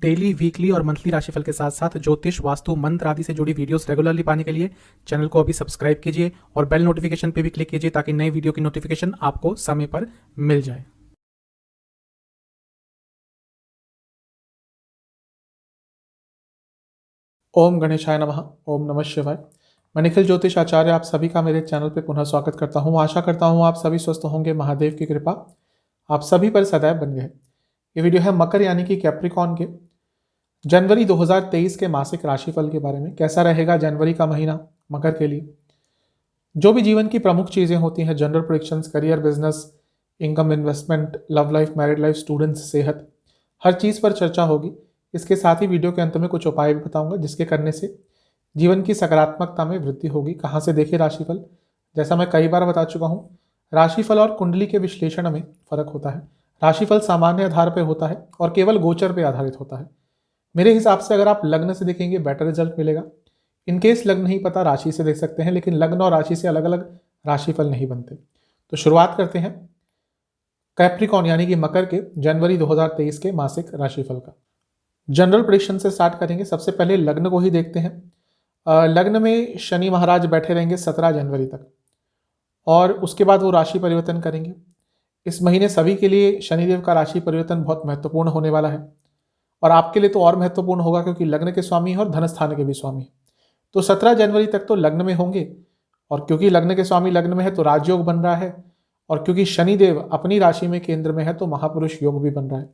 Daily, weekly और monthly राशिफल के साथ साथ ज्योतिष, वास्तु, मंत्र आदि से जुड़ी वीडियोस रेगुलरली पाने के लिए चैनल को अभी सब्सक्राइब कीजिए और बेल नोटिफिकेशन पे भी क्लिक कीजिए ताकि नई वीडियो की नोटिफिकेशन आपको समय पर मिल जाए। ओम गणेशाय नमः। ओम नमः शिवाय। मैं निखिल ज्योतिष आचार्य आप सभी का मेरे चैनल पे पुनः स्वागत करता हूँ। आशा करता हूँ आप सभी स्वस्थ होंगे। महादेव की कृपा आप सभी पर सदैव बन गए। ये वीडियो है मकर यानी कि कैप्रिकॉन के जनवरी 2023 के मासिक राशिफल के बारे में। कैसा रहेगा जनवरी का महीना मकर के लिए। जो भी जीवन की प्रमुख चीज़ें होती हैं, general predictions, career, business, income, investment, love life, married life, students, सेहत, हर चीज़ पर चर्चा होगी। इसके साथ ही वीडियो के अंत में कुछ उपाय भी बताऊंगा जिसके करने से जीवन की सकारात्मकता में वृद्धि होगी। कहाँ से देखें राशिफल? जैसा मैं कई बार बता चुका हूँ, राशिफल और कुंडली के विश्लेषण में फर्क होता है। राशिफल सामान्य आधार पर होता है और केवल गोचर पर आधारित होता है। मेरे हिसाब से अगर आप लग्न से देखेंगे बेटर रिजल्ट मिलेगा। इनकेस लग्न नहीं पता राशि से देख सकते हैं, लेकिन लग्न और राशि से अलग अलग राशिफल नहीं बनते। तो शुरुआत करते हैं कैप्रिकॉन यानी कि मकर के जनवरी 2023 के मासिक राशिफल का। जनरल प्रेडिक्शन से स्टार्ट करेंगे। सबसे पहले लग्न को ही देखते हैं। लग्न में शनि महाराज बैठे रहेंगे 17 जनवरी तक और उसके बाद वो राशि परिवर्तन करेंगे। इस महीने सभी के लिए शनिदेव का राशि परिवर्तन बहुत महत्वपूर्ण होने वाला है और आपके लिए तो और महत्वपूर्ण होगा क्योंकि लग्न के स्वामी है और धन स्थान के भी स्वामी है। तो 17 जनवरी तक तो लग्न में होंगे और क्योंकि लग्न के स्वामी लग्न में है तो राजयोग बन रहा है और क्योंकि शनिदेव अपनी राशि में केंद्र में है तो महापुरुष योग भी बन रहा है।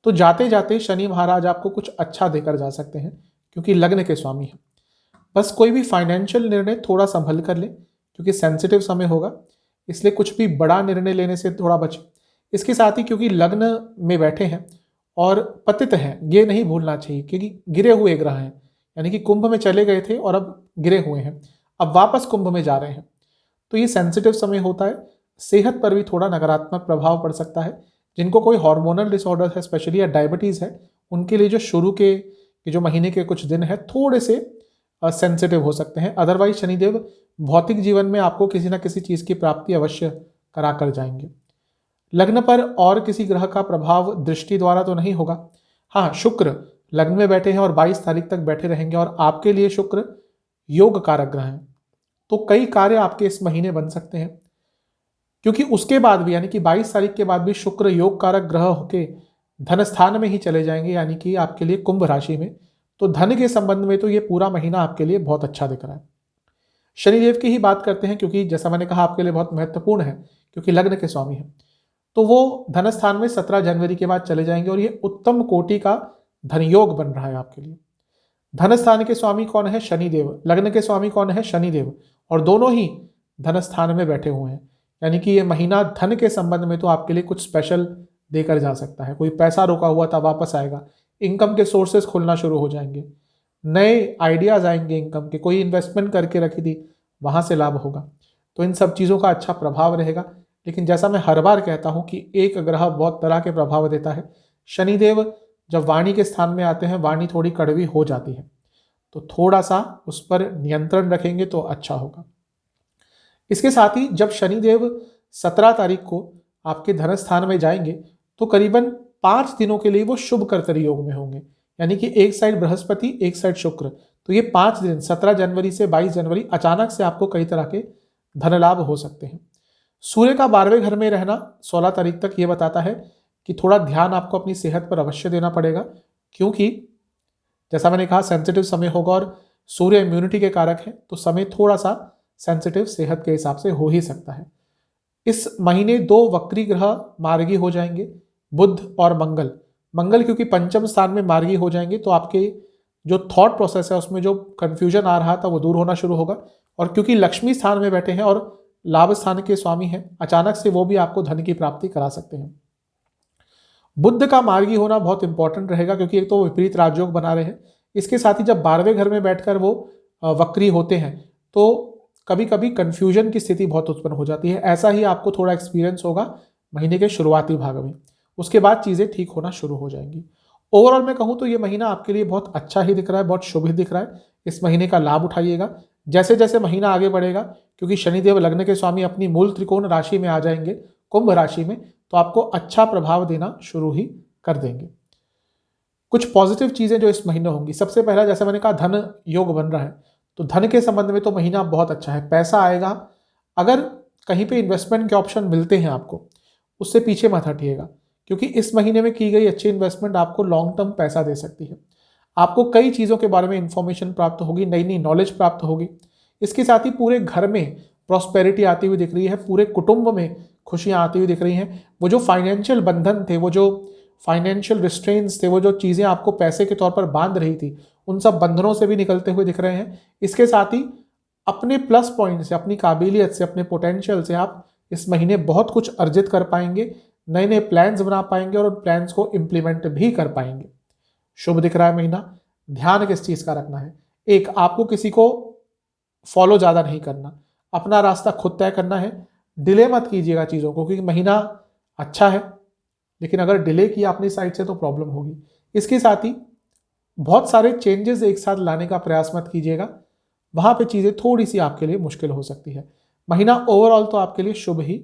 तो जाते जाते शनि महाराज आपको कुछ अच्छा देकर जा सकते हैं क्योंकि लग्न के स्वामी है। बस कोई भी फाइनेंशियल निर्णय थोड़ा संभल कर ले क्योंकि सेंसिटिव समय होगा, इसलिए कुछ भी बड़ा निर्णय लेने से थोड़ा बचें। इसके साथ ही क्योंकि लग्न में बैठे हैं और पतित हैं, ये नहीं भूलना चाहिए क्योंकि गिरे हुए ग्रह हैं, यानी कि कुंभ में चले गए थे और अब गिरे हुए हैं, अब वापस कुंभ में जा रहे हैं। तो ये सेंसिटिव समय होता है। सेहत पर भी थोड़ा नकारात्मक प्रभाव पड़ सकता है। जिनको कोई हार्मोनल डिसऑर्डर है स्पेशली या डायबिटीज़ है, उनके लिए जो शुरू के जो महीने के कुछ दिन है थोड़े से सेंसिटिव हो सकते हैं। अदरवाइज शनिदेव भौतिक जीवन में आपको किसी ना किसी चीज़ की प्राप्ति अवश्य करा कर जाएंगे। लग्न पर और किसी ग्रह का प्रभाव दृष्टि द्वारा तो नहीं होगा। हाँ, शुक्र लग्न में बैठे हैं और 22 तारीख तक बैठे रहेंगे और आपके लिए शुक्र योग कारक ग्रह हैं, तो कई कार्य आपके इस महीने बन सकते हैं क्योंकि उसके बाद भी यानी कि 22 तारीख के बाद भी शुक्र योग कारक ग्रह होके धन स्थान में ही चले जाएंगे, यानी कि आपके लिए कुंभ राशि में। तो धन के संबंध में तो ये पूरा महीना आपके लिए बहुत अच्छा दिख रहा है। शनिदेव की ही बात करते हैं क्योंकि जैसा मैंने कहा आपके लिए बहुत महत्वपूर्ण है क्योंकि लग्न के स्वामी है। तो वो धन स्थान में 17 जनवरी के बाद चले जाएंगे और ये उत्तम कोटि का धन योग बन रहा है आपके लिए। धन स्थान के स्वामी कौन है? शनिदेव। लग्न के स्वामी कौन है? शनिदेव। और दोनों ही धन स्थान में बैठे हुए हैं, यानी कि ये महीना धन के संबंध में तो आपके लिए कुछ स्पेशल देकर जा सकता है। कोई पैसा रुका हुआ था वापस आएगा, इनकम के सोर्सेस खुलना शुरू हो जाएंगे, नए आइडियाज आएंगे इनकम के, कोई इन्वेस्टमेंट करके रखी थी वहां से लाभ होगा। तो इन सब चीज़ों का अच्छा प्रभाव रहेगा। लेकिन जैसा मैं हर बार कहता हूं कि एक ग्रह बहुत तरह के प्रभाव देता है। शनिदेव जब वाणी के स्थान में आते हैं, वाणी थोड़ी कड़वी हो जाती है, तो थोड़ा सा उस पर नियंत्रण रखेंगे तो अच्छा होगा। इसके साथ ही जब शनिदेव 17 तारीख को आपके धन स्थान में जाएंगे तो करीबन 5 दिनों के लिए वो शुभ कर्तरी योग में होंगे, यानी कि एक साइड बृहस्पति एक साइड शुक्र। तो ये 5 दिन 17 जनवरी से 22 जनवरी अचानक से आपको कई तरह के धन लाभ हो सकते हैं। सूर्य का 12वें घर में रहना 16 तारीख तक ये बताता है कि थोड़ा ध्यान आपको अपनी सेहत पर अवश्य देना पड़ेगा क्योंकि जैसा मैंने कहा सेंसिटिव समय होगा और सूर्य इम्यूनिटी के कारक है, तो समय थोड़ा सा सेंसिटिव सेहत के हिसाब से हो ही सकता है। इस महीने 2 वक्री ग्रह मार्गी हो जाएंगे, बुध और मंगल। मंगल क्योंकि पंचम स्थान में मार्गी हो जाएंगे तो आपके जो थॉट प्रोसेस है उसमें जो कंफ्यूजन आ रहा था वो दूर होना शुरू होगा। और क्योंकि लक्ष्मी स्थान में बैठे हैं और लाभ स्थान के स्वामी हैं, अचानक से वो भी आपको धन की प्राप्ति करा सकते हैं। बुध का मार्गी होना बहुत इंपॉर्टेंट रहेगा क्योंकि एक तो विपरीत राजयोग बना रहे हैं। इसके साथ ही जब 12वें घर में बैठकर वो वक्री होते हैं तो कभी कभी कंफ्यूजन की स्थिति बहुत उत्पन्न हो जाती है। ऐसा ही आपको थोड़ा एक्सपीरियंस होगा महीने के शुरुआती भाग में, उसके बाद चीज़ें ठीक होना शुरू हो जाएंगी। ओवरऑल मैं कहूँ तो ये महीना आपके लिए बहुत अच्छा ही दिख रहा है, बहुत शुभ ही दिख रहा है। इस महीने का लाभ उठाइएगा। जैसे जैसे महीना आगे बढ़ेगा क्योंकि शनिदेव लग्न के स्वामी अपनी मूल त्रिकोण राशि में आ जाएंगे, कुंभ राशि में, तो आपको अच्छा प्रभाव देना शुरू ही कर देंगे। कुछ पॉजिटिव चीज़ें जो इस महीने होंगी, सबसे पहला जैसे मैंने कहा धन योग बन रहा है, तो धन के संबंध में तो महीना बहुत अच्छा है, पैसा आएगा। अगर कहीं पे इन्वेस्टमेंट के ऑप्शन मिलते हैं आपको, उससे पीछे मत हटिएगा, क्योंकि इस महीने में की गई अच्छी इन्वेस्टमेंट आपको लॉन्ग टर्म पैसा दे सकती है। आपको कई चीज़ों के बारे में इंफॉर्मेशन प्राप्त होगी, नई नई नॉलेज प्राप्त होगी। इसके साथ ही पूरे घर में प्रॉस्पेरिटी आती हुई दिख रही है, पूरे कुटुंब में खुशियाँ आती हुई दिख रही हैं। वो जो फाइनेंशियल बंधन थे, वो जो फाइनेंशियल रिस्ट्रेंट्स थे, वो जो चीज़ें आपको पैसे के तौर पर बांध रही थी, उन सब बंधनों से भी निकलते हुए दिख रहे हैं। इसके साथ ही अपने प्लस पॉइंट से, अपनी काबिलियत से, अपने पोटेंशियल से आप इस महीने बहुत कुछ अर्जित कर पाएंगे, नए नए प्लान्स बना पाएंगे और उन प्लान्स को इम्प्लीमेंट भी कर पाएंगे। शुभ दिख रहा है महीना। ध्यान किस चीज़ का रखना है, एक, आपको किसी को फॉलो ज़्यादा नहीं करना, अपना रास्ता खुद तय करना है। डिले मत कीजिएगा चीज़ों को, क्योंकि महीना अच्छा है, लेकिन अगर डिले किया अपनी साइड से तो प्रॉब्लम होगी। इसके साथ ही बहुत सारे चेंजेस एक साथ लाने का प्रयास मत कीजिएगा, वहाँ पे चीज़ें थोड़ी सी आपके लिए मुश्किल हो सकती है। महीना ओवरऑल तो आपके लिए शुभ ही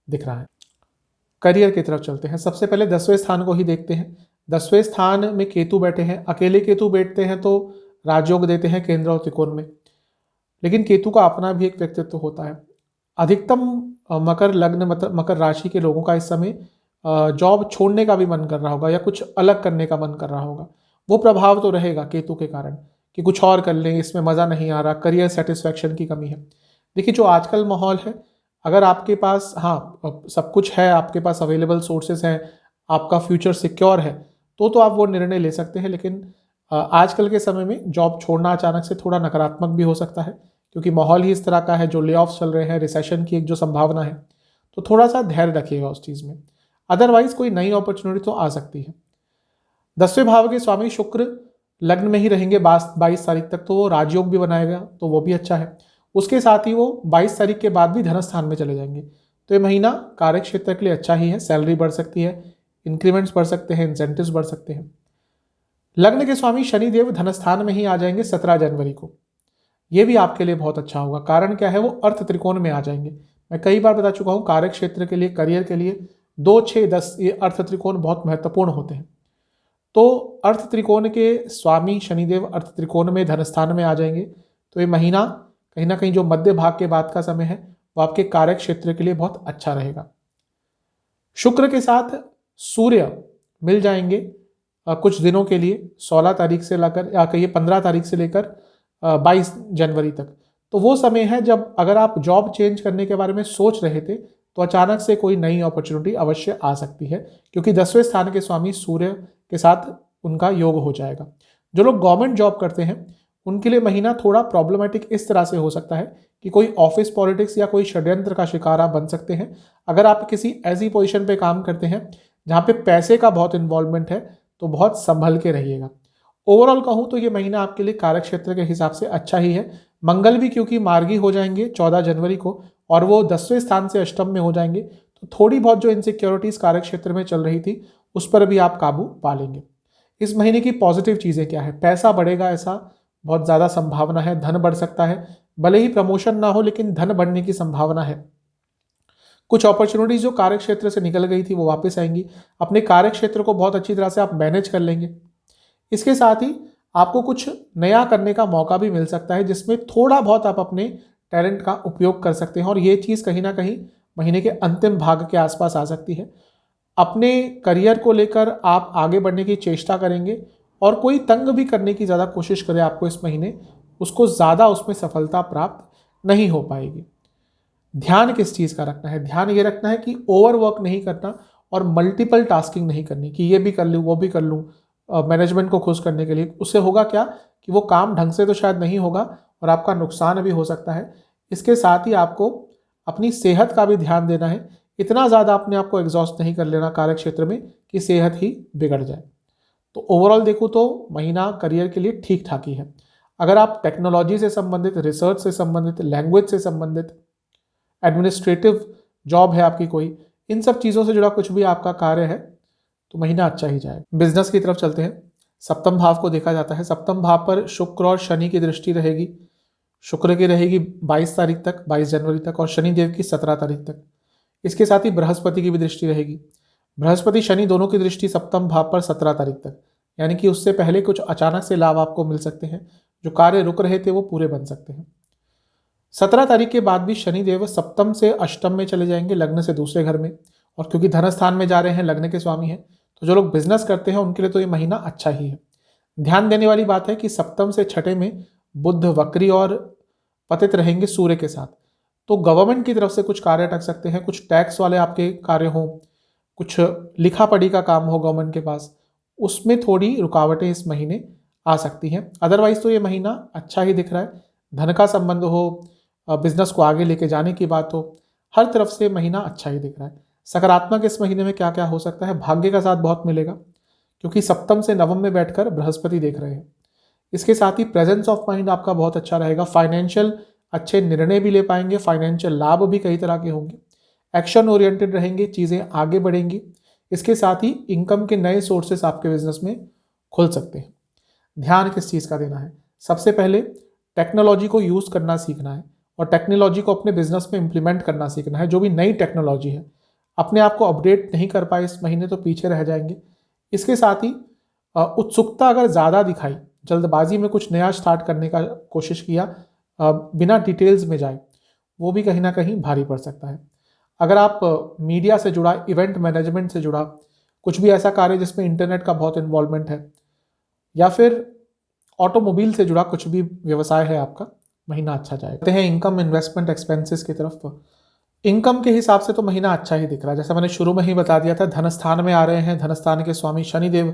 दिख रहा है। करियर की तरफ चलते हैं। सबसे पहले 10वें स्थान को ही देखते हैं। 10वें स्थान में केतु बैठे हैं। अकेले केतु बैठते हैं तो राजयोग देते हैं केंद्र और त्रिकोण में, लेकिन केतु का अपना भी एक व्यक्तित्व होता है। अधिकतम मकर लग्न मकर राशि के लोगों का इस समय जॉब छोड़ने का भी मन कर रहा होगा या कुछ अलग करने का मन कर रहा होगा। वो प्रभाव तो रहेगा केतु के कारण कि कुछ और कर लें, इसमें मज़ा नहीं आ रहा, करियर सेटिस्फैक्शन की कमी है। देखिए, जो आजकल माहौल है, अगर आपके पास सब कुछ है, आपके पास अवेलेबल सोर्सेस हैं, आपका फ्यूचर सिक्योर है, तो आप वो निर्णय ले सकते हैं। लेकिन आजकल के समय में जॉब छोड़ना अचानक से थोड़ा नकारात्मक भी हो सकता है, क्योंकि माहौल ही इस तरह का है, जो ले ऑफ्स चल रहे हैं, रिसेशन की एक जो संभावना है, तो थोड़ा सा धैर्य रखिएगा उस चीज़ में। अदरवाइज कोई नई अपॉर्चुनिटी तो आ सकती है। 10वें भाव के स्वामी शुक्र लग्न में ही रहेंगे 22 तारीख तक, तो वो राजयोग भी बनाएगा, तो वो भी अच्छा है। उसके साथ ही वो 22 तारीख के बाद भी धन स्थान में चले जाएंगे, तो ये महीना कार्य क्षेत्र के लिए अच्छा ही है। सैलरी बढ़ सकती है, इंक्रीमेंट्स बढ़ सकते हैं, इंसेंटिव्स बढ़ सकते हैं। लग्न के स्वामी शनिदेव धन स्थान में ही आ जाएंगे 17 जनवरी को। ये भी आपके लिए बहुत अच्छा होगा। कारण क्या है, वो अर्थ त्रिकोण में आ जाएंगे। मैं कई बार बता चुका हूँ, कार्य क्षेत्र के लिए, करियर के लिए 2, 6, 10 ये अर्थ त्रिकोण बहुत महत्वपूर्ण होते हैं। तो अर्थ त्रिकोण के स्वामी शनिदेव अर्थ त्रिकोण में धन स्थान में आ जाएंगे, तो ये महीना कहीं ना कहीं जो मध्य भाग के बाद का समय है, वो आपके कार्य क्षेत्र के लिए बहुत अच्छा रहेगा। शुक्र के साथ सूर्य मिल जाएंगे कुछ दिनों के लिए, 16 तारीख से लेकर, या कहिए 15 तारीख से लेकर 22 जनवरी तक। तो वो समय है जब अगर आप जॉब चेंज करने के बारे में सोच रहे थे, तो अचानक से कोई नई अपॉर्चुनिटी अवश्य आ सकती है, क्योंकि 10वें स्थान के स्वामी सूर्य के साथ उनका योग हो जाएगा। जो लोग गवर्नमेंट जॉब करते हैं, उनके लिए महीना थोड़ा प्रॉब्लमेटिक इस तरह से हो सकता है कि कोई ऑफिस पॉलिटिक्स या कोई षड्यंत्र का शिकार आप बन सकते हैं। अगर आप किसी ऐसी पोजीशन पे काम करते हैं जहाँ पे पैसे का बहुत इन्वॉल्वमेंट है, तो बहुत संभल के रहिएगा। ओवरऑल कहूँ तो ये महीना आपके लिए कार्य क्षेत्र के हिसाब से अच्छा ही है। मंगल भी क्योंकि मार्गी हो जाएंगे 14 जनवरी को, और वो 10वें स्थान से अष्टम में हो जाएंगे, तो थोड़ी बहुत जो इनसिक्योरिटीज़ कार्य क्षेत्र में चल रही थी, उस पर भी आप काबू पा लेंगे। इस महीने की पॉजिटिव चीज़ें क्या है, पैसा बढ़ेगा, ऐसा बहुत ज़्यादा संभावना है। धन बढ़ सकता है, भले ही प्रमोशन ना हो, लेकिन धन बढ़ने की संभावना है। कुछ अपॉर्चुनिटीज जो कार्य क्षेत्र से निकल गई थी, वो वापस आएंगी। अपने कार्य क्षेत्र को बहुत अच्छी तरह से आप मैनेज कर लेंगे। इसके साथ ही आपको कुछ नया करने का मौका भी मिल सकता है, जिसमें थोड़ा बहुत आप अपने टैलेंट का उपयोग कर सकते हैं, और ये चीज़ कहीं ना कहीं महीने के अंतिम भाग के आसपास आ सकती है। अपने करियर को लेकर आप आगे बढ़ने की चेष्टा करेंगे, और कोई तंग भी करने की ज़्यादा कोशिश करे आपको इस महीने, उसको ज़्यादा उसमें सफलता प्राप्त नहीं हो पाएगी। ध्यान किस चीज़ का रखना है, ध्यान ये रखना है कि ओवरवर्क नहीं करना और मल्टीपल टास्किंग नहीं करनी, कि ये भी कर लूँ वो भी कर लूँ मैनेजमेंट को खुश करने के लिए। उससे होगा क्या कि वो काम ढंग से तो शायद नहीं होगा और आपका नुकसान भी हो सकता है। इसके साथ ही आपको अपनी सेहत का भी ध्यान देना है। इतना ज़्यादा अपने आप को एग्जॉस्ट नहीं कर लेना कार्य क्षेत्र में कि सेहत ही बिगड़ जाए। तो ओवरऑल देखूँ तो महीना करियर के लिए ठीक ठाक ही है। अगर आप टेक्नोलॉजी से संबंधित, रिसर्च से संबंधित, लैंग्वेज से संबंधित, एडमिनिस्ट्रेटिव जॉब है आपकी कोई, इन सब चीज़ों से जुड़ा कुछ भी आपका कार्य है, तो महीना अच्छा ही जाएगा। बिजनेस की तरफ चलते हैं। सप्तम भाव को देखा जाता है। सप्तम भाव पर शुक्र और शनि की दृष्टि रहेगी। शुक्र की रहेगी 22 तारीख तक, 22 जनवरी तक, और शनि देव की 17 तारीख तक। इसके साथ ही बृहस्पति की भी दृष्टि रहेगी। बृहस्पति शनि दोनों की दृष्टि सप्तम भाव पर 17 तारीख तक। यानी कि उससे पहले कुछ अचानक से लाभ आपको मिल सकते हैं, जो कार्य रुक रहे थे वो पूरे बन सकते हैं। 17 तारीख के बाद भी शनिदेव सप्तम से अष्टम में चले जाएंगे, लग्न से दूसरे घर में, और क्योंकि धन स्थान में जा रहे हैं, लग्न के स्वामी हैं, तो जो लोग बिजनेस करते हैं उनके लिए तो ये महीना अच्छा ही है। ध्यान देने वाली बात है कि सप्तम से छठे में बुध वक्री और पतित रहेंगे सूर्य के साथ, तो गवर्नमेंट की तरफ से कुछ कार्य अटक सकते हैं, कुछ टैक्स वाले आपके कार्य हों, कुछ लिखा पढ़ी का काम हो गवर्नमेंट के पास, उसमें थोड़ी रुकावटें इस महीने आ सकती हैं। अदरवाइज तो ये महीना अच्छा ही दिख रहा है। धन का संबंध हो, बिजनेस को आगे लेके जाने की बात हो, हर तरफ से महीना अच्छा ही दिख रहा है। सकारात्मक इस महीने में क्या क्या हो सकता है? भाग्य का साथ बहुत मिलेगा, क्योंकि सप्तम से नवम में बैठकर बृहस्पति देख रहे हैं। इसके साथ ही प्रेजेंस ऑफ माइंड आपका बहुत अच्छा रहेगा। फाइनेंशियल अच्छे निर्णय भी ले पाएंगे, फाइनेंशियल लाभ भी कई तरह के होंगे, एक्शन ओरिएंटेड रहेंगे, चीज़ें आगे बढ़ेंगी। इसके साथ ही इनकम के नए सोर्सेस आपके बिजनेस में खुल सकते हैं। ध्यान किस चीज़ का देना है? सबसे पहले टेक्नोलॉजी को यूज़ करना सीखना है, और टेक्नोलॉजी को अपने बिजनेस में इंप्लीमेंट करना सीखना है। जो भी नई टेक्नोलॉजी है, अपने आप को अपडेट नहीं कर पाए इस महीने तो पीछे रह जाएंगे। इसके साथ ही उत्सुकता अगर ज़्यादा दिखाई, जल्दबाजी में कुछ नया स्टार्ट करने का कोशिश किया, बिना डिटेल्स में जाए, वो भी कहीं ना कहीं भारी पड़ सकता है। अगर आप मीडिया से जुड़ा, इवेंट मैनेजमेंट से जुड़ा कुछ भी ऐसा कार्य जिसमें इंटरनेट का बहुत इन्वॉल्वमेंट है, या फिर ऑटोमोबाइल से जुड़ा कुछ भी व्यवसाय है आपका, महीना अच्छा जाएगा। हैं इनकम, इन्वेस्टमेंट, एक्सपेंसेस की तरफ। इनकम के हिसाब से तो महीना अच्छा ही दिख रहा है। जैसा मैंने शुरू में ही बता दिया था, धन स्थान में आ रहे हैं। धन स्थान के स्वामी शनिदेव,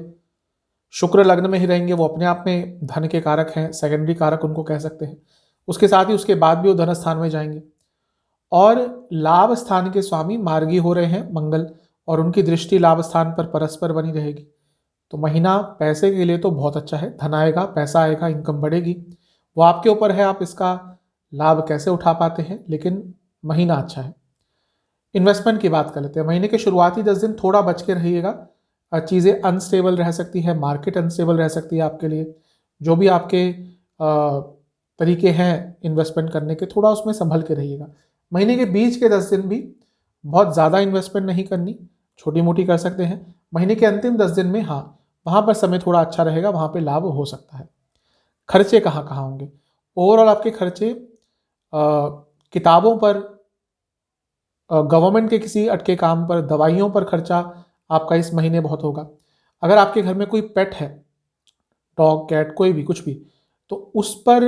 शुक्र लग्न में ही रहेंगे, वो अपने आप में धन के कारक हैं, सेकेंडरी कारक उनको कह सकते हैं। उसके साथ ही उसके बाद भी वो धन स्थान में जाएंगे, और लाभ स्थान के स्वामी मार्गी हो रहे हैं मंगल, और उनकी दृष्टि लाभ स्थान पर परस्पर बनी रहेगी। तो महीना पैसे के लिए तो बहुत अच्छा है। धन आएगा, पैसा आएगा, इनकम बढ़ेगी, वो आपके ऊपर है, आप इसका लाभ कैसे उठा पाते हैं, लेकिन महीना अच्छा है। इन्वेस्टमेंट की बात कर लेते हैं। महीने के शुरुआती 10 दिन थोड़ा बच के रहिएगा, चीज़ें अनस्टेबल रह सकती है, मार्केट अनस्टेबल रह सकती है आपके लिए। जो भी आपके तरीके हैं इन्वेस्टमेंट करने के, थोड़ा उसमें संभल के रहिएगा। महीने के बीच के 10 दिन भी बहुत ज़्यादा इन्वेस्टमेंट नहीं करनी, छोटी मोटी कर सकते हैं। महीने के अंतिम 10 दिन में हाँ, वहाँ पर समय थोड़ा अच्छा रहेगा, वहाँ पे लाभ हो सकता है। खर्चे कहाँ कहाँ होंगे? ओवरऑल आपके खर्चे किताबों पर, गवर्नमेंट के किसी अटके काम पर, दवाइयों पर खर्चा आपका इस महीने बहुत होगा। अगर आपके घर में कोई पेट है, डॉग, कैट, कोई भी कुछ भी, तो उस पर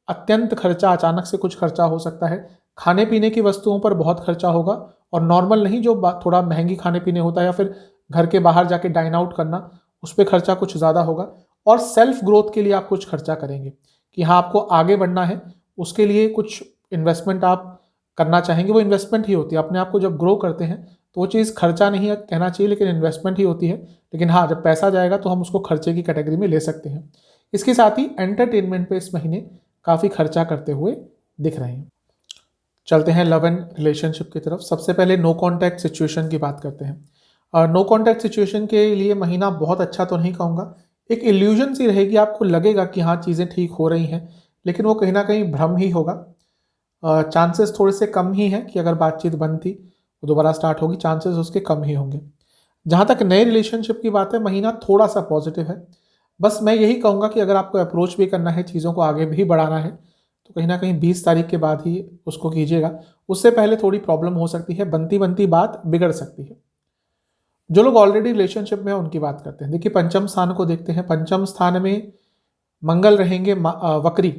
अत्यंत खर्चा, अचानक से कुछ खर्चा हो सकता है। खाने पीने की वस्तुओं पर बहुत खर्चा होगा, और नॉर्मल नहीं, जो थोड़ा महंगी खाने पीने होता है, या फिर घर के बाहर जाके डाइन आउट करना, उस पर खर्चा कुछ ज़्यादा होगा। और सेल्फ ग्रोथ के लिए आप कुछ खर्चा करेंगे कि हाँ, आपको आगे बढ़ना है, उसके लिए कुछ इन्वेस्टमेंट आप करना चाहेंगे। वो इन्वेस्टमेंट ही होती है। अपने आप को जब ग्रो करते हैं तो वो चीज़ खर्चा नहीं कहना चाहिए, लेकिन इन्वेस्टमेंट ही होती है। लेकिन हाँ, जब पैसा जाएगा तो हम उसको खर्चे की कैटेगरी में ले सकते हैं। इसके साथ ही एंटरटेनमेंट पे इस महीने काफ़ी खर्चा करते हुए दिख रहे हैं। चलते हैं लव एंड रिलेशनशिप की तरफ। सबसे पहले नो कॉन्टैक्ट सिचुएशन की बात करते हैं। नो कॉन्टैक्ट सिचुएशन के लिए महीना बहुत अच्छा तो नहीं कहूँगा, एक इल्यूजन सी रहेगी, आपको लगेगा कि हाँ चीज़ें ठीक हो रही हैं, लेकिन वो कहीं ना कहीं भ्रम ही होगा। चांसेस थोड़े से कम ही हैं कि अगर बातचीत बंद थी वो दोबारा स्टार्ट होगी, चांसेस उसके कम ही होंगे। जहाँ तक नए रिलेशनशिप की बात है, महीना थोड़ा सा पॉजिटिव है। बस मैं यही कहूँगा कि अगर आपको अप्रोच भी करना है, चीज़ों को आगे भी बढ़ाना है, तो कहीं ना कहीं 20 तारीख के बाद ही उसको कीजिएगा। उससे पहले थोड़ी प्रॉब्लम हो सकती है, बनती बनती बात बिगड़ सकती है। जो लोग ऑलरेडी रिलेशनशिप में हैं उनकी बात करते हैं। देखिए, पंचम स्थान को देखते हैं। पंचम स्थान में मंगल रहेंगे वक्री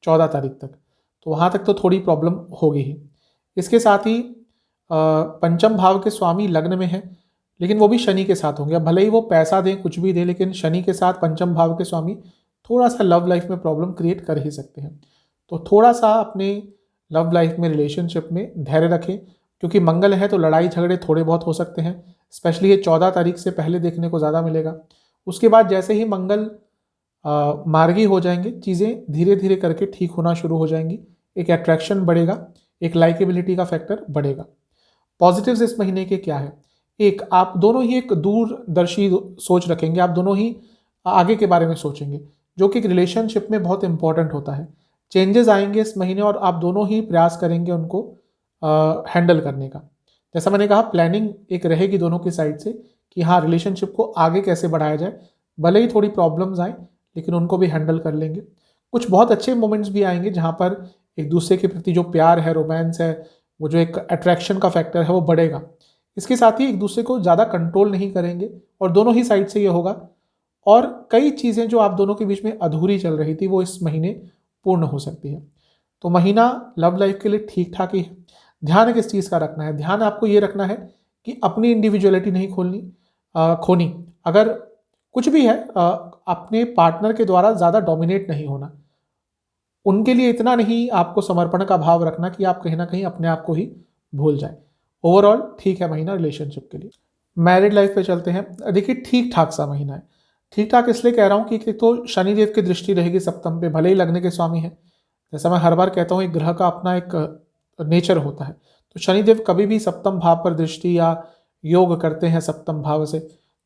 14 तारीख तक, तो वहाँ तक तो थोड़ी प्रॉब्लम होगी ही। इसके साथ ही पंचम भाव के स्वामी लग्न में है, लेकिन वो भी शनि के साथ होंगे। अब भले ही वो पैसा दें, कुछ भी दें, लेकिन शनि के साथ पंचम भाव के स्वामी थोड़ा सा लव लाइफ में प्रॉब्लम क्रिएट कर ही सकते हैं। तो थोड़ा सा अपने लव लाइफ में, रिलेशनशिप में धैर्य रखें, क्योंकि मंगल है तो लड़ाई झगड़े थोड़े बहुत हो सकते हैं। स्पेशली ये 14 तारीख से पहले देखने को ज़्यादा मिलेगा। उसके बाद जैसे ही मंगल मार्गी हो जाएंगे, चीज़ें धीरे धीरे करके ठीक होना शुरू हो जाएंगी। एक अट्रैक्शन बढ़ेगा, एक लाइकेबिलिटी का फैक्टर बढ़ेगा। पॉजिटिव्स इस महीने के क्या है? एक, आप दोनों ही एक दूरदर्शी सोच रखेंगे, आप दोनों ही आगे के बारे में सोचेंगे, जो कि एक रिलेशनशिप में बहुत इंपॉर्टेंट होता है। चेंजेस आएंगे इस महीने, और आप दोनों ही प्रयास करेंगे उनको हैंडल करने का। जैसा मैंने कहा, प्लानिंग एक रहेगी दोनों की साइड से कि हाँ, रिलेशनशिप को आगे कैसे बढ़ाया जाए, भले ही थोड़ी प्रॉब्लम्स आए लेकिन उनको भी हैंडल कर लेंगे। कुछ बहुत अच्छे मोमेंट्स भी आएंगे जहाँ पर एक दूसरे के प्रति जो प्यार है, रोमांस है, वो जो एक अट्रैक्शन का फैक्टर है वो बढ़ेगा। इसके साथ ही एक दूसरे को ज़्यादा कंट्रोल नहीं करेंगे और दोनों ही साइड से ये होगा। और कई चीज़ें जो आप दोनों के बीच में अधूरी चल रही थी वो इस महीने पूर्ण हो सकती है। तो महीना लव लाइफ के लिए ठीक ठाक ही है। ध्यान किस चीज़ का रखना है? ध्यान आपको ये रखना है कि अपनी इंडिविजुअलिटी नहीं खोनी। अगर कुछ भी है, अपने पार्टनर के द्वारा ज़्यादा डोमिनेट नहीं होना। उनके लिए इतना नहीं आपको समर्पण का भाव रखना कि आप कहीं ना कहीं अपने आप को ही भूल जाए। ओवरऑल ठीक है महीना रिलेशनशिप के लिए। मैरिड लाइफ पे चलते हैं। देखिए ठीक ठाक सा महीना है। ठीक ठाक इसलिए कह रहा हूँ कि एक तो शनिदेव की दृष्टि रहेगी सप्तम पे, भले ही लगने के स्वामी है। जैसा मैं हर बार कहता हूँ एक ग्रह का अपना एक नेचर होता है। तो शनिदेव कभी भी सप्तम भाव पर दृष्टि या योग करते हैं सप्तम भाव से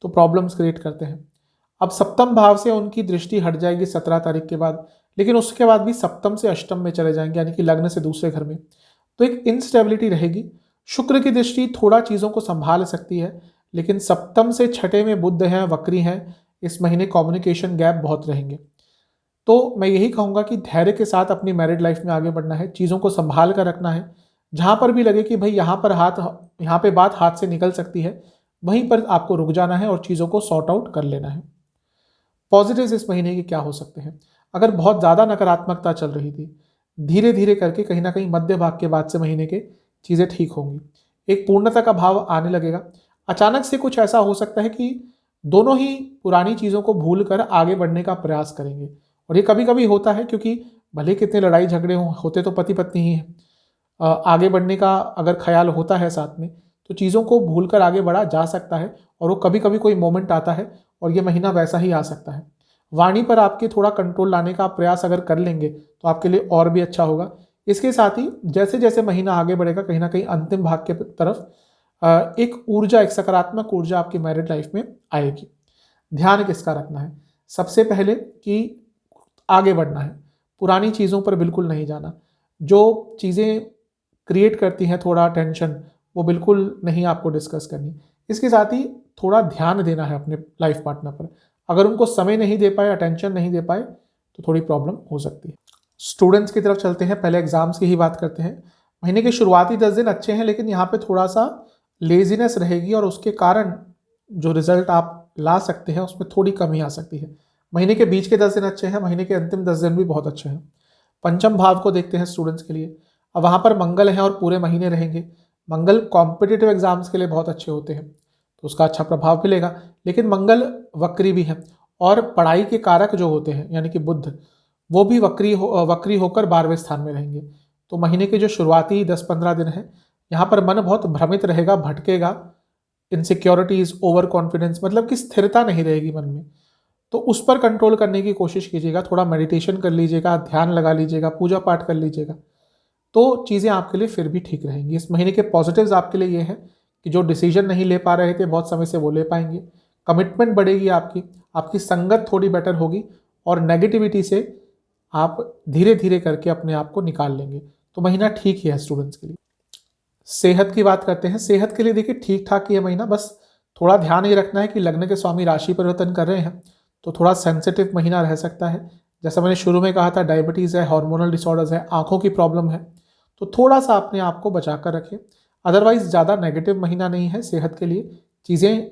तो प्रॉब्लम्स क्रिएट करते हैं। अब सप्तम भाव से उनकी दृष्टि हट जाएगी 17 तारीख के बाद, लेकिन उसके बाद भी सप्तम से अष्टम में चले जाएंगे, यानी कि लग्न से दूसरे घर में। तो एक इंस्टेबिलिटी रहेगी। शुक्र की दृष्टि थोड़ा चीज़ों को संभाल सकती है, लेकिन सप्तम से छठे में बुध हैं, वक्री हैं, इस महीने कम्युनिकेशन गैप बहुत रहेंगे। तो मैं यही कहूँगा कि धैर्य के साथ अपनी मैरिड लाइफ में आगे बढ़ना है, चीज़ों को संभाल कर रखना है। जहाँ पर भी लगे कि भाई यहाँ पे बात हाथ से निकल सकती है, वहीं पर आपको रुक जाना है और चीज़ों को सॉर्ट आउट कर लेना है। पॉजिटिव्स इस महीने के क्या हो सकते हैं? अगर बहुत ज़्यादा नकारात्मकता चल रही थी, धीरे धीरे करके कहीं ना कहीं मध्य भाग के बाद से महीने के चीज़ें ठीक होंगी। एक पूर्णता का भाव आने लगेगा। अचानक से कुछ ऐसा हो सकता है कि दोनों ही पुरानी चीज़ों को भूल कर आगे बढ़ने का प्रयास करेंगे। और ये कभी कभी होता है, क्योंकि भले कितने लड़ाई झगड़े होते तो पति पत्नी ही हैं। आगे बढ़ने का अगर ख्याल होता है साथ में तो चीज़ों को भूल कर आगे बढ़ा जा सकता है। और वो कभी कभी कोई मोमेंट आता है और ये महीना वैसा ही आ सकता है। वाणी पर आपके थोड़ा कंट्रोल लाने का प्रयास अगर कर लेंगे तो आपके लिए और भी अच्छा होगा। इसके साथ ही जैसे जैसे महीना आगे बढ़ेगा कहीं ना कहीं अंतिम भाग के तरफ एक ऊर्जा, एक सकारात्मक ऊर्जा आपकी मैरिड लाइफ में आएगी। ध्यान किसका रखना है? सबसे पहले कि आगे बढ़ना है, पुरानी चीज़ों पर बिल्कुल नहीं जाना। जो चीज़ें क्रिएट करती हैं थोड़ा टेंशन, वो बिल्कुल नहीं आपको डिस्कस करनी। इसके साथ ही थोड़ा ध्यान देना है अपने लाइफ पार्टनर पर। अगर उनको समय नहीं दे पाए, अटेंशन नहीं दे पाए तो थोड़ी प्रॉब्लम हो सकती है। स्टूडेंट्स की तरफ चलते हैं। पहले एग्जाम्स की ही बात करते हैं। महीने के शुरुआती 10 दिन अच्छे हैं, लेकिन यहाँ पे थोड़ा सा लेजीनेस रहेगी और उसके कारण जो रिजल्ट आप ला सकते हैं उसमें थोड़ी कमी आ सकती है। महीने के बीच के 10 दिन अच्छे हैं, महीने के अंतिम 10 दिन भी बहुत अच्छे हैं। पंचम भाव को देखते हैं स्टूडेंट्स के लिए। अब वहाँ पर मंगल हैं और पूरे महीने रहेंगे। मंगल कॉम्पिटिटिव एग्जाम्स के लिए बहुत अच्छे होते हैं तो उसका अच्छा प्रभाव मिलेगा। लेकिन मंगल वक्री भी है और पढ़ाई के कारक जो होते हैं यानी कि बुध, वो भी वक्री होकर 12वें स्थान में रहेंगे। तो महीने के जो शुरुआती 10-15 दिन हैं यहाँ पर मन बहुत भ्रमित रहेगा, भटकेगा। इनसिक्योरिटीज, ओवर कॉन्फिडेंस, मतलब कि स्थिरता नहीं रहेगी मन में। तो उस पर कंट्रोल करने की कोशिश कीजिएगा। थोड़ा मेडिटेशन कर लीजिएगा, ध्यान लगा लीजिएगा, पूजा पाठ कर लीजिएगा, तो चीज़ें आपके लिए फिर भी ठीक रहेंगी। इस महीने के पॉजिटिव्स आपके लिए ये है कि जो डिसीजन नहीं ले पा रहे थे बहुत समय से वो ले पाएंगे। कमिटमेंट बढ़ेगी आपकी संगत थोड़ी बेटर होगी और नेगेटिविटी से आप धीरे धीरे करके अपने आप को निकाल लेंगे। तो महीना ठीक ही है स्टूडेंट्स के लिए। सेहत की बात करते हैं। सेहत के लिए देखिए ठीक ठाक ही है महीना, बस थोड़ा ध्यान ये रखना है कि लग्न के स्वामी राशि परिवर्तन कर रहे हैं तो थोड़ा सेंसिटिव महीना रह सकता है। जैसा मैंने शुरू में कहा था, डायबिटीज़ है, हार्मोनल डिसऑर्डर्स है, आंखों की प्रॉब्लम है, तो थोड़ा सा अपने आप को बचा कर रखें। अदरवाइज ज़्यादा नेगेटिव महीना नहीं है सेहत के लिए, चीज़ें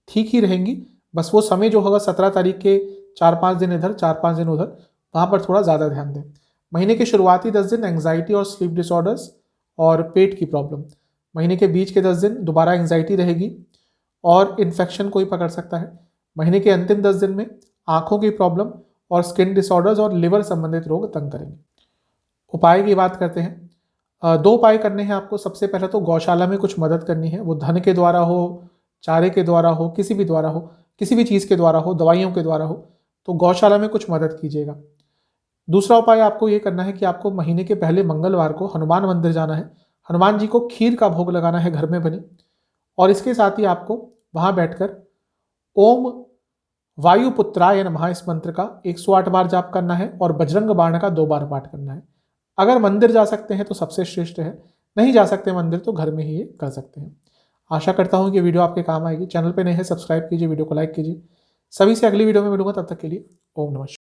ठीक ही रहेंगी। बस वो समय जो होगा 17 तारीख के 4-5 दिन इधर 4-5 दिन उधर, वहाँ पर थोड़ा ज़्यादा ध्यान दें। महीने के शुरुआती 10 दिन एंग्जाइटी और स्लीप डिसऑर्डर्स और पेट की प्रॉब्लम। महीने के बीच के 10 दिन दोबारा एंग्जाइटी रहेगी और इन्फेक्शन कोई पकड़ सकता है। महीने के अंतिम 10 दिन में आँखों की प्रॉब्लम और स्किन डिसऑर्डर्स और लिवर संबंधित रोग तंग करेंगे। उपाय की बात करते हैं। 2 उपाय करने हैं आपको। सबसे पहले तो गौशाला में कुछ मदद करनी है, वो धन के द्वारा हो, चारे के द्वारा हो, किसी भी द्वारा हो, किसी भी चीज़ के द्वारा हो, दवाइयों के द्वारा हो, तो गौशाला में कुछ मदद कीजिएगा। दूसरा उपाय आपको ये करना है कि आपको महीने के पहले मंगलवार को हनुमान मंदिर जाना है, हनुमान जी को खीर का भोग लगाना है घर में बनी, और इसके साथ ही आपको वहाँ बैठकर ओम वायुपुत्राय नमः इस मंत्र का 108 बार जाप करना है और बजरंग बाण का 2 बार पाठ करना है। अगर मंदिर जा सकते हैं तो सबसे श्रेष्ठ है, नहीं जा सकते मंदिर तो घर में ही ये कर सकते हैं। आशा करता हूँ कि वीडियो आपके काम आएगी। चैनल पे नए हैं सब्सक्राइब कीजिए, वीडियो को लाइक कीजिए। सभी से अगली वीडियो में मिलूंगा, तब तक के लिए ओम नमः शिवाय।